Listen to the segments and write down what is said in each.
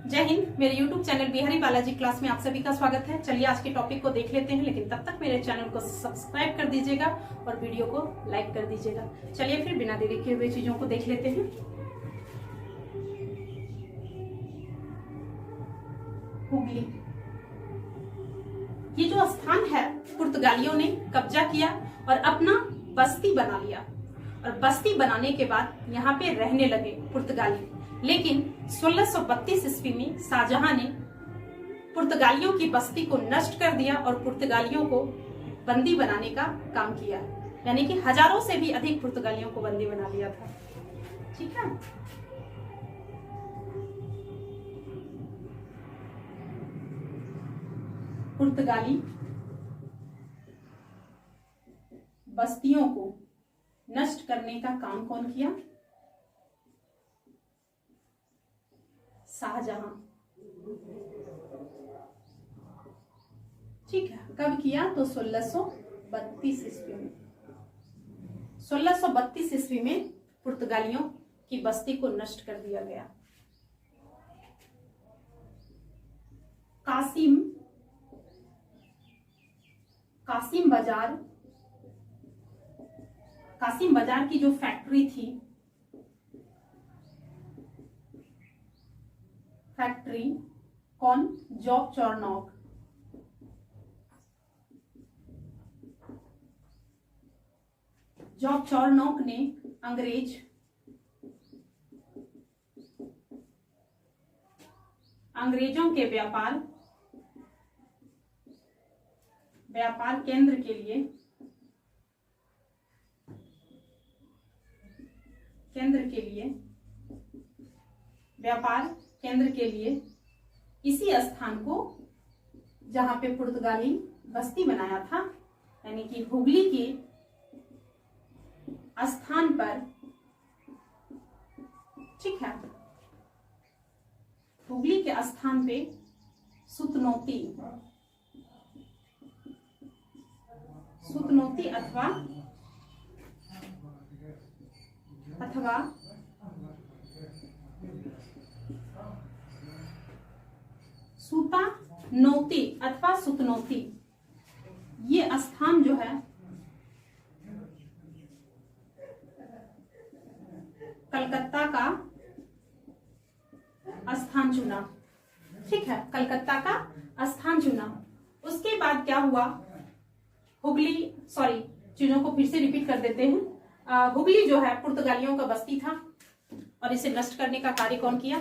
जय हिंद। मेरे YouTube channel Bihari Balaji class में आप सभी का स्वागत है। चलिए आज के टॉपिक को देख लेते हैं, लेकिन तब तक मेरे चैनल को सब्सक्राइब कर दीजिएगा और वीडियो को लाइक कर दीजिएगा। चलिए फिर बिना देरी किए हुए चीजों को देख लेते हैं। हुगली, ये जो स्थान है पुर्तगालियों ने कब्जा किया और अपना बस्ती बना लिया, और बस्ती बनाने के बाद यहाँ पे रहने लगे पुर्तगाली। लेकिन 1632 ईस्वी में शाहजहां ने पुर्तगालियों की बस्ती को नष्ट कर दिया और पुर्तगालियों को बंदी बनाने का काम किया, यानी कि हजारों से भी अधिक पुर्तगालियों को बंदी बना लिया था। ठीक है, पुर्तगाली बस्तियों को नष्ट करने का काम कौन किया? शाहजहां। ठीक है, कब किया? तो 1632 ईस्वी में। 1632 ईस्वी में पुर्तगालियों की बस्ती को नष्ट कर दिया गया। कासिम बाजार की जो फैक्ट्री थी, कौन? जॉब चॉर्नोक। जॉब चॉर्नोक ने अंग्रेजों के व्यापार केंद्र के लिए इसी स्थान को, जहां पे पुर्तगाली बस्ती बनाया था, यानी कि हुगली के स्थान पर, ठीक है, हुगली के स्थान पे सुतनौती अथवा सूतानौती अथवा सुतनौती, ये स्थान जो है कलकत्ता का स्थान चुना। ठीक है, कलकत्ता का स्थान चुना। उसके बाद क्या हुआ? चीजों को फिर से रिपीट कर देते हैं। हुगली जो है पुर्तगालियों का बस्ती था और इसे नष्ट करने का कार्य कौन किया?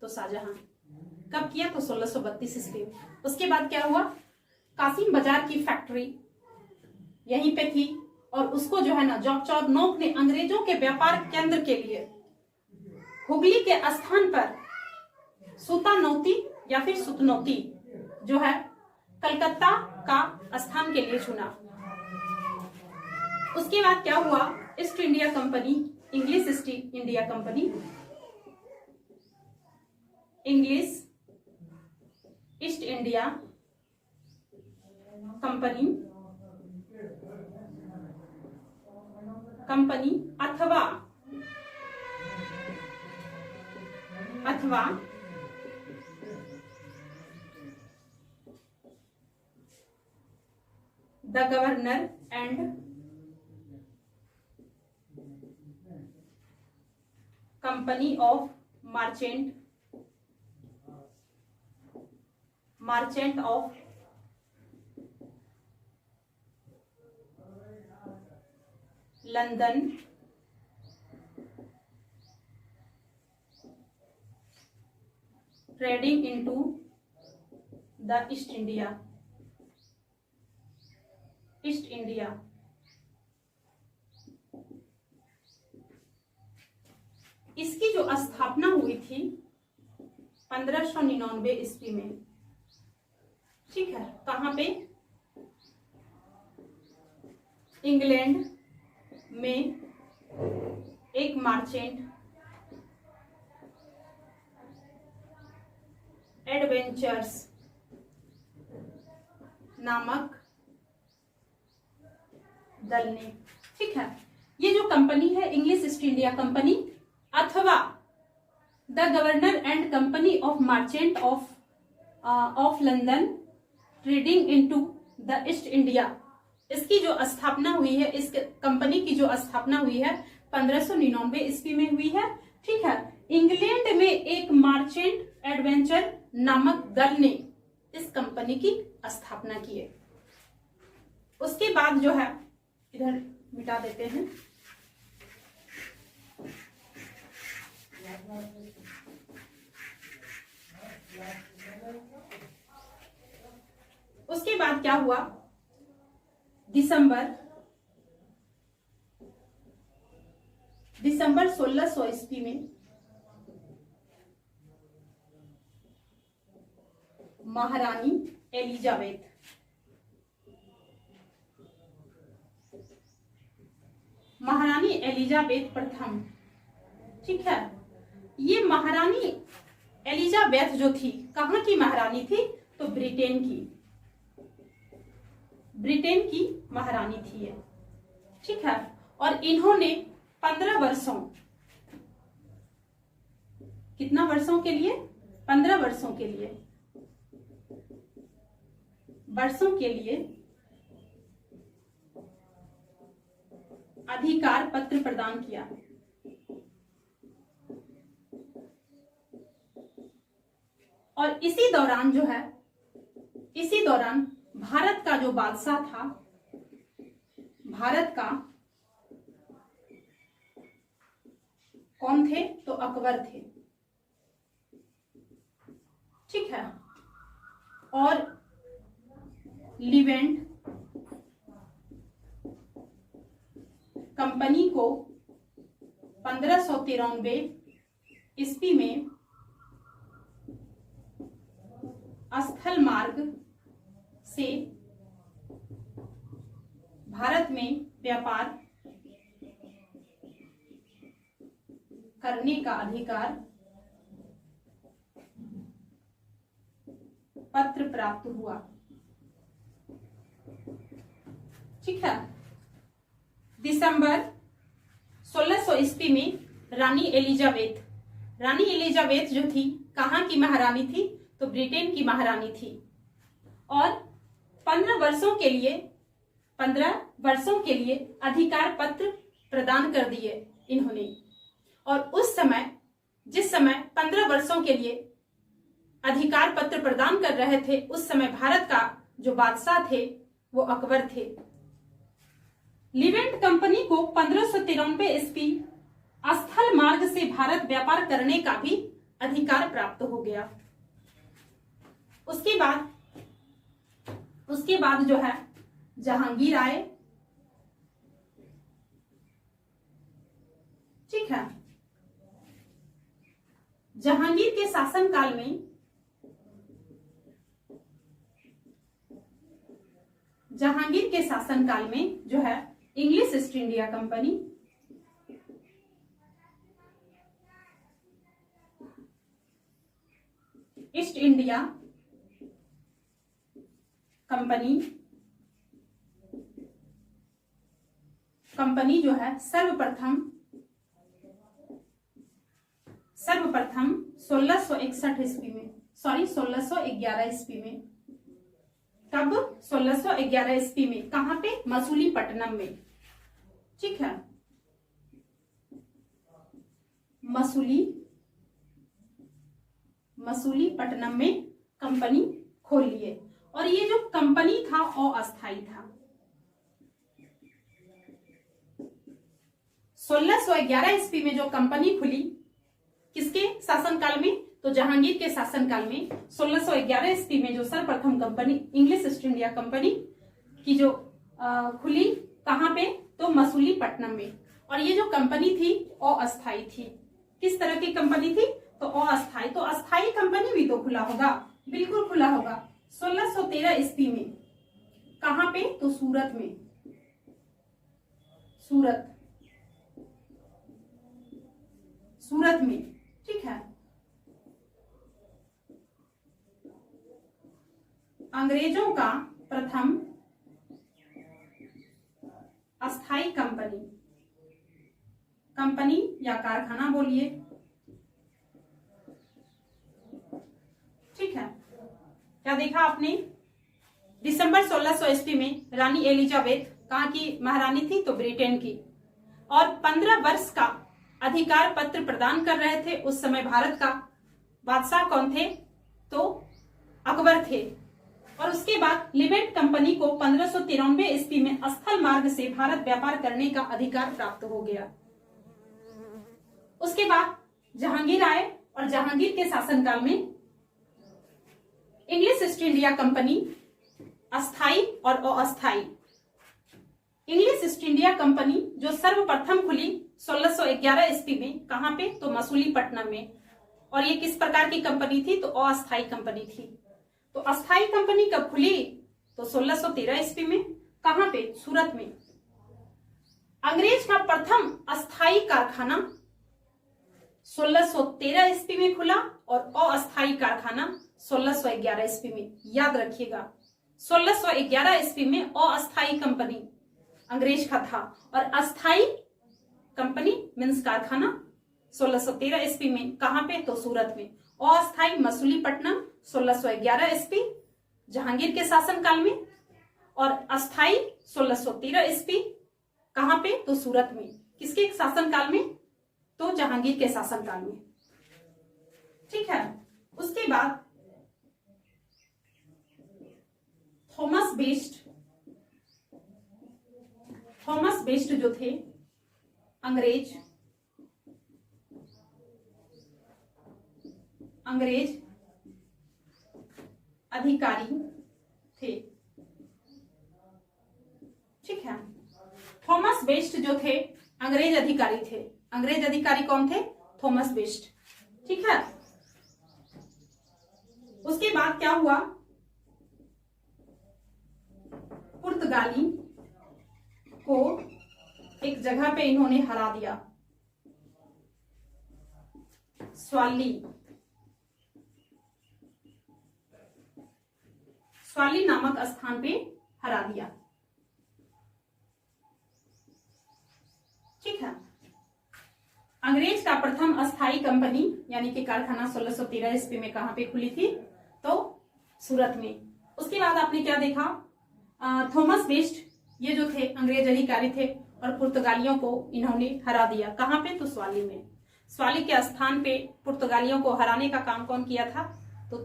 तो शाहजहां। कब किया? तो 1632 ईस्वी में। उसके बाद क्या हुआ? कासिम बाजार की फैक्ट्री यहीं पे थी और उसको जो है ना, जॉब चॉर्नोक ने अंग्रेजों के व्यापार केंद्र के लिए हुगली के स्थान पर सूतानौती या फिर सुतनौती जो है कलकत्ता का स्थान के लिए चुना। उसके बाद क्या हुआ? East India Company, English East India Company अथवा the governor and company of merchant of London trading into the East India. इसकी जो स्थापना हुई थी 1599 ईस्वी में। ठीक है, कहां पे? इंग्लैंड में एक मार्चेंट एडवेंचर्स नामक दल ने। ठीक है, ये जो कंपनी है इंग्लिश ईस्ट इंडिया कंपनी अथवा the governor and company of merchant of London trading into the East India. इसकी जो स्थापना हुई है, इस कंपनी की जो स्थापना हुई है 1599 ईस्वी में हुई है। ठीक है, इंग्लैंड में एक मर्चेंट एडवेंचर नामक दल ने इस कंपनी की स्थापना की है। उसके बाद जो है, इधर मिटा देते हैं, उसके बाद क्या हुआ, दिसंबर 1600 ईस्वी में महारानी एलिजाबेथ प्रथम, ठीक है, ये महारानी एलिजाबेथ जो थी, कहां की महारानी थी, तो ब्रिटेन की महारानी थी ये। ठीक है, और इन्होंने 15 वर्षों, कितना वर्षों के लिए, 15 वर्षों के लिए अधिकार पत्र प्रदान किया। और इसी दौरान भारत का जो बादशाह था, भारत का कौन थे, तो अकबर थे। ठीक है, और लिवेंट कंपनी को 1593 ईस्वी में स्थल मार्ग से भारत में व्यापार करने का अधिकार पत्र प्राप्त हुआ। ठीक है, दिसंबर 1600 ईस्वी में रानी एलिजाबेथ जो थी, कहां की महारानी थी, तो ब्रिटेन की महारानी थी। और 15 वर्षों के लिए अधिकार पत्र प्रदान कर दिए इन्होंने। और उस समय, जिस समय 15 वर्षों के लिए अधिकार पत्र प्रदान कर रहे थे, उस समय भारत का जो बादशाह थे वो अकबर थे। लिवेंट कंपनी को 1593 ईस्वी स्थल मार्ग से भारत व्यापार करने का भी अधिकार प्राप्त हो गया। उसके बाद जो है जहांगीर आए। ठीक है, जहांगीर के शासनकाल में जो है इंग्लिश ईस्ट इंडिया कंपनी जो है सर्वप्रथम 1611 ईस्वी में, कब, 1611 ईस्वी में, कहां पे, मसूलीपट्टनम में। ठीक है, मसूलीपट्टनम में कंपनी खोल लिए। और ये जो कंपनी था अस्थायी था। 1611 ईस्वी में जो कंपनी खुली, किसके शासनकाल में, तो जहांगीर के शासनकाल में 1611 ईस्वी में जो सर्वप्रथम company English East India company की जो खुली, कहां पे, तो मसूलीपट्टनम में। और ये जो कंपनी थी अस्थायी थी। किस तरह की कंपनी थी, तो अस्थायी। तो अस्थायी कंपनी भी तो खुला होगा, बिल्कुल खुला होगा। 1613 ईस्वी में, कहां पे, तो सूरत में। ठीक है, अंग्रेजों का प्रथम अस्थायी कंपनी या कारखाना बोलिए, ठीक है, क्या देखा आपने? दिसंबर 1600 ईस्वी में रानी एलिजाबेथ कहाँ की महारानी थी? तो ब्रिटेन की, और 15 वर्ष का अधिकार पत्र प्रदान कर रहे थे उस समय भारत का बादशाह कौन थे? तो अकबर थे। और उसके बाद लिवेंट कंपनी को 1593 ईस्वी में स्थल मार्ग से भारत व्यापार करने का अधिकार प्राप्त हो गया। उसके बाद जहांगीर आए और जहांगीर के शासनकाल में इंग्लिश ईस्ट इंडिया कंपनी अस्थाई और अस्थाई, इंग्लिश ईस्ट इंडिया कंपनी जो सर्वप्रथम खुली 1611 ईस्वी में, कहां पे? तो मसूलीपट्टनम में। और ये किस प्रकार की कंपनी थी? तो अस्थाई कंपनी थी। तो अस्थाई कंपनी कब खुली? तो 1613 ईस्वी में। कहां पे? सूरत में। अंग्रेज का प्रथम अस्थाई कारखाना 1613 ईस्वी में खुला और अस्थाई कारखाना 1611 ईस्वी में। याद रखिएगा, 1611 ईस्वी में अस्थाई कंपनी अंग्रेज का था और अस्थाई कंपनी मीन्स कारखाना 1613 ईस्वी में। कहां पे? तो सूरत में। अस्थाई मसूलीपट्टनम 1611 ईस्वी जहांगीर के शासनकाल में, और अस्थाई 1613 ईस्वी कहां पे? तो सूरत में। किसके शासनकाल में? तो जहांगीर के शासनकाल में। ठीक है, उसके बाद थॉमस बेस्ट जो थे अंग्रेज अधिकारी थे। ठीक है, थॉमस बेस्ट जो थे अंग्रेज अधिकारी थे। अंग्रेज अधिकारी कौन थे? Thomas best. ठीक है, उसके बाद क्या हुआ? पुर्तगाली को एक जगह पे इन्होंने हरा दिया, स्वाली नामक स्थान पे हरा दिया। ठीक है, अंग्रेज का प्रथम अस्थाई कंपनी यानी कि कारखाना 1613 ईस्वी में कहां पे खुली थी? तो सूरत में। उसके बाद आपने क्या देखा? थॉमस बेस्ट ये जो थे अंग्रेज अधिकारी थे और पुर्तगालियों को इन्होंने हरा दिया। कहां पे? तो स्वाली में। स्वाली के स्थान पे पुर्तगालियों को हराने का काम कौन किया था? तो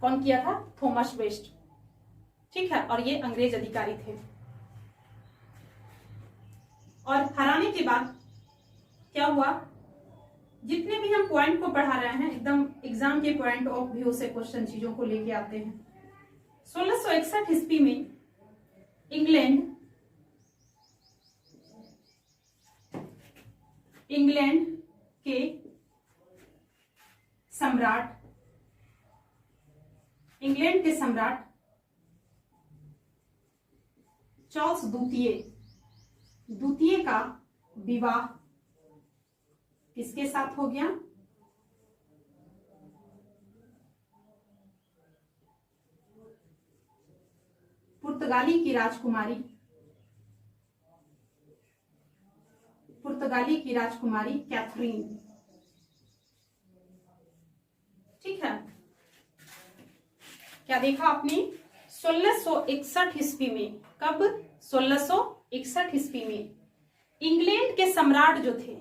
कौन किया था? Thomas best. ठीक है, और ये अंग्रेज अधिकारी थे। और हराने के बाद क्या हुआ? जितने भी हम पॉइंट को पढ़ा रहे हैं एकदम एग्जाम के पॉइंट ऑफ व्यू से क्वेश्चन चीजों को लेके आते हैं। 1661 ईस्वी में इंग्लैंड के सम्राट चार्ल्स द्वितीय का विवाह किसके साथ हो गया? पुर्तगाली की राजकुमारी कैथरीन। ठीक है, क्या देखा आपने? 1661 ईस्वी में। कब? 1661 ईस्वी में इंग्लैंड के सम्राट जो थे,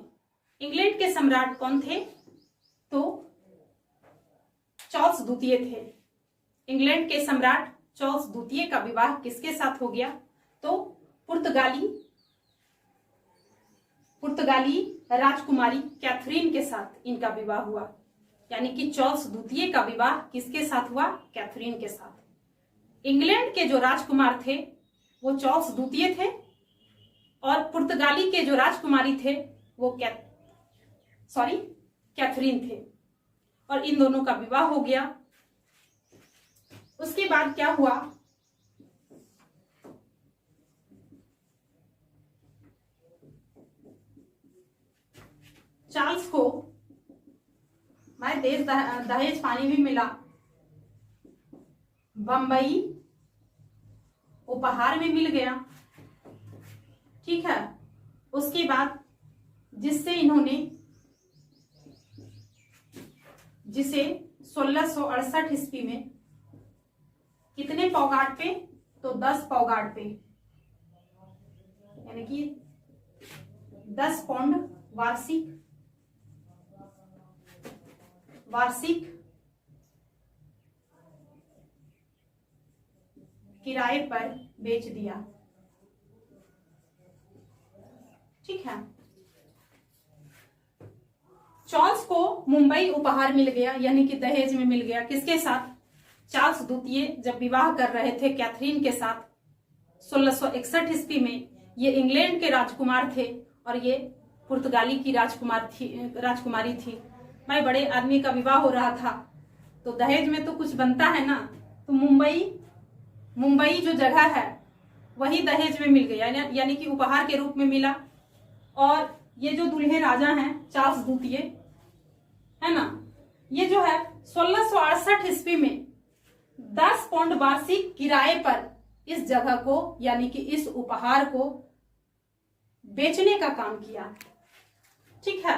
इंग्लैंड के सम्राट कौन थे? तो चार्ल्स द्वितीय थे। इंग्लैंड के सम्राट चार्ल्स द्वितीय का विवाह किसके साथ हो गया? तो पुर्तगाली राजकुमारी कैथरीन के साथ इनका विवाह हुआ। यानी कि चार्ल्स द्वितीय का विवाह किसके साथ हुआ? कैथरीन के साथ। इंग्लैंड के जो राजकुमार थे वो चार्ल्स द्वितीय थे और पुर्तगाली के जो राजकुमारी थे वो कैथरीन थे, और इन दोनों का विवाह हो गया। उसके बाद क्या हुआ? चार्ल्स को दहेज पानी भी मिला, बंबई उपहार में मिल गया। ठीक है, उसके बाद जिससे इन्होंने जिसे 1668 ईस्वी में कितने पौगाट पे, तो 10 पौगाट पे, यानी कि 10 पाउंड वार्षिक किराए पर बेच दिया। ठीक है। चार्ल्स को मुंबई उपहार मिल गया, यानी कि दहेज में मिल गया। किसके साथ? चार्ल्स द्वितीय जब विवाह कर रहे थे कैथरीन के साथ 1661 ईस्वी में। ये इंग्लैंड के राजकुमार थे और ये पुर्तगाली की राजकुमारी थी। भाई बड़े आदमी का विवाह हो रहा था तो दहेज में तो कुछ बनता है ना। तो मुंबई जो जगह है वही दहेज में मिल गया, यानी कि उपहार के रूप में मिला। और ये जो दूल्हे राजा हैं चार्ल्स द्वितीय, है ना, ये जो है 1668 ईस्वी में 10 पाउंड वार्षिक किराए पर इस जगह को, यानी कि इस उपहार को बेचने का काम किया। ठीक है।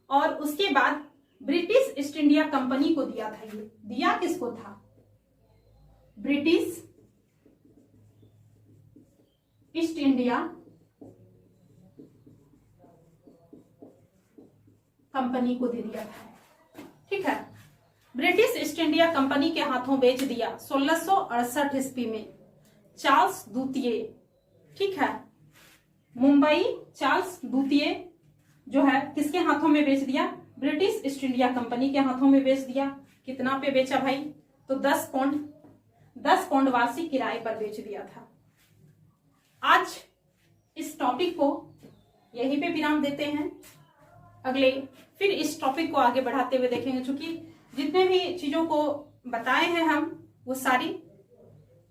और उसके बाद ब्रिटिश ईस्ट इंडिया कंपनी को दिया था। ये दिया किसको था? ब्रिटिश ईस्ट इंडिया कंपनी को दे दिया था। ठीक है। ब्रिटिश ईस्ट इंडिया कंपनी के हाथों बेच दिया 1668 ईस्वी में चार्ल्स द्वितीय। ठीक है। मुंबई चार्ल्स द्वितीय जो है किसके हाथों में बेच दिया? ब्रिटिश ईस्ट इंडिया कंपनी के हाथों में बेच दिया। कितना पे बेचा भाई? तो 10 पाउंड वार्षिक किराए पर बेच दिया था। आज इस टॉपिक को यहीं पे विराम देते हैं। अगले फिर इस टॉपिक को आगे बढ़ाते हुए देखेंगे। चूंकि जितने भी चीजों को बताए हैं हम, वो सारी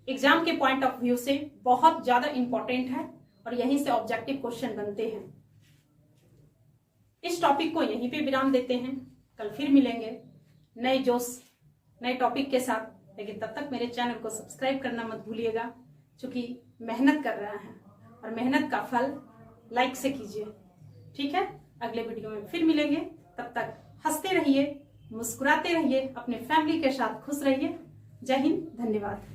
एग्जाम के पॉइंट ऑफ व्यू से बहुत ज्यादा इंपॉर्टेंट है और यहीं से ऑब्जेक्टिव क्वेश्चन बनते हैं। इस टॉपिक को यहीं पे विराम देते हैं। कल फिर मिलेंगे नए जोश नए टॉपिक के साथ। लेकिन तब तक मेरे चैनल को सब्सक्राइब करना मत भूलिएगा, क्योंकि मेहनत कर रहे हैं और मेहनत का फल लाइक से कीजिए। ठीक है। अगले वीडियो में फिर मिलेंगे। तब तक हंसते रहिए, मुस्कुराते रहिए, अपने फैमिली के साथ खुश रहिए। जय हिंद, धन्यवाद।